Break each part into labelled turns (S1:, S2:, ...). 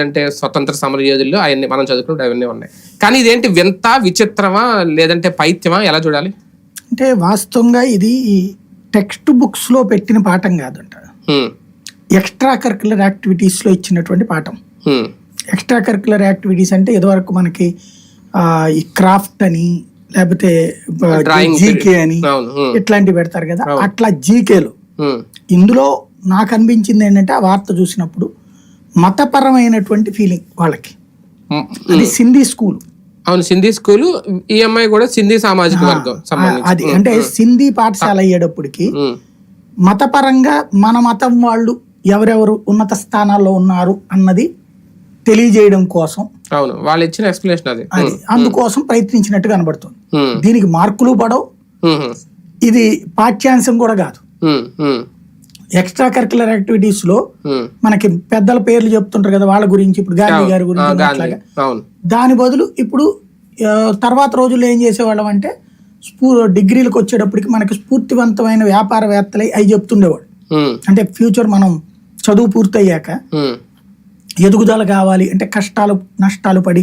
S1: అంటే స్వతంత్ర సమర యోధులు అవన్నీ మనం చదువుకుంటే అవన్నీ ఉన్నాయి. కానీ ఇదేంటి వింత విచిత్రమా లేదంటే పైత్యమా ఎలా చూడాలి?
S2: అంటే వాస్తవంగా ఇది టెక్స్ట్ బుక్స్ లో పెట్టిన పాఠం కాదంట, ఎక్స్ట్రా కరికులర్ యాక్టివిటీస్ లో ఇచ్చినటువంటి పాఠం. ఎక్స్ట్రా కరికులర్ యాక్టివిటీస్ అంటే ఇదివరకు మనకి ఈ క్రాఫ్ట్ అని లేకపోతే జీకే అని ఇట్లాంటివి పెడతారు కదా, అట్లా జీకేలు. ఇందులో నాకు అనిపించింది ఏంటంటే ఆ వార్త చూసినప్పుడు మతపరమైనటువంటి ఫీలింగ్ వాళ్ళకి. అది సింధీ స్కూల్.
S1: అవును, సింధీ స్కూల్. ఈ అమ్మాయి కూడా సింధీ సామాజిక వర్గం
S2: అది. అంటే సింధీ పాఠశాల అయ్యేటప్పటికి మతపరంగా మన మతం వాళ్ళు ఎవరెవరు ఉన్నత స్థానాల్లో ఉన్నారు అన్నది తెలియజేయడం కోసం,
S1: అవును, వాళ్ళు ఇచ్చిన ఎక్స్ప్లెనేషన్ అది
S2: అందుకోసం ప్రయత్నించినట్టు కనబడుతుంది. దీనికి మార్కులు పడవు, ఇది పాఠ్యాంశం కూడా కాదు. ఎక్స్ట్రా కరికులర్ యాక్టివిటీస్ లో మనకి పెద్దల పేర్లు చెప్తుంటారు కదా వాళ్ళ గురించి, ఇప్పుడు గాంధీ గారి గురించి అట్లాగా. దాని బదులు ఇప్పుడు తర్వాత రోజుల్లో ఏం చేసేవాళ్ళం అంటే డిగ్రీలకు వచ్చేటప్పటికి మనకి స్ఫూర్తివంతమైన వ్యాపారవేత్తలై అవి చెప్తుండేవాడు. అంటే ఫ్యూచర్ మనం చదువు పూర్తయ్యాక ఎదుగుదల కావాలి అంటే కష్టాలు నష్టాలు పడి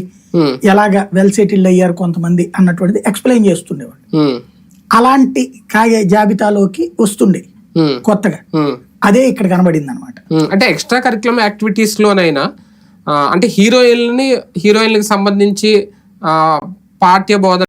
S2: ఎలాగా వెల్ సెటిల్డ్ అయ్యారు కొంతమంది అన్నటువంటిది ఎక్స్ప్లెయిన్ చేస్తుండేవాడు. అలాంటి జాబితాలోకి వస్తుండే కొత్తగా. అదే ఇక్కడ కనబడింది అనమాట.
S1: అంటే ఎక్స్ట్రా కరికులం యాక్టివిటీస్ లోనైనా అంటే హీరోయిన్లకి సంబంధించి పాఠ్య బోధన